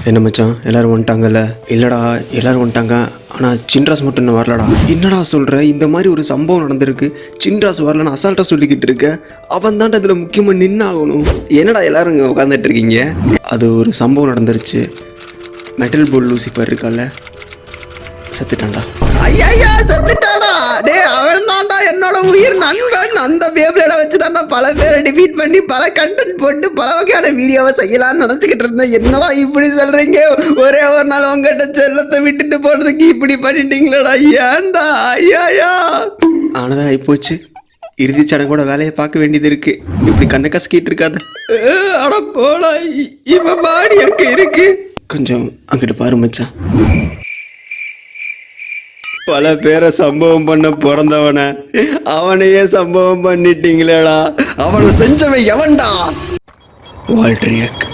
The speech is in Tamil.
என்ன மச்சான் எல்லாரும் வந்துட்டாங்கல்ல? இல்லைடா எல்லாரும் வந்துட்டாங்க, ஆனால் சின்ராஸ் மட்டும் இன்னும் வரலடா. என்னடா சொல்கிற? இந்த மாதிரி ஒரு சம்பவம் நடந்திருக்கு, சின்ராஸ் வரலன்னு அசால்ட்டாக சொல்லிக்கிட்டு இருக்க. அவன் தான்டா இதில் முக்கியமாக நின்னாகணும். என்னடா எல்லாரும் இங்கே உட்காந்துட்டு இருக்கீங்க? அது ஒரு சம்பவம் நடந்துருச்சு. மெட்டல் போல் லூசிஃபர் இருக்கால, செத்துட்டான்டா. ஐயா செத்துட்டாடா. டே அவன் தான்டா என்னோட உயிர் நண்பன். அந்த பேப்ளேட வச்சு தான்டா பல பேரை டிஃபீட் பண்ணி பல கண்டென்ட் போட்டு பல வகையான வீடியோவை செய்யலாம்னு நினச்சிக்கிட்டு இருந்தேன். என்னடா இப்படி சொல்கிறீங்க? ஒரே ஒரு நாள் உங்ககிட்ட செல்லத்தை விட்டுட்டு போனதுக்கு இப்படி பண்ணிட்டீங்களடா? ஏன்டா ஐயா? ஆனதான் ஆகிப்போச்சு. இறுதி சடங்கோட வேலையை பார்க்க வேண்டியது இருக்கு. இப்படி கண்ணை கசக்கிட்டு இருக்காத. அட போடா, இவன் பாடி அங்கே இருக்கு. கொஞ்சம் அங்கிட்டு பாரு மச்சான். பல பேரை சம்பவம் பண்ண பிறந்தவனை அவனையே சம்பவம் பண்ணிட்டீங்களேடா. அவனை செஞ்சவன் எவன்டா? வால்டர் யக்.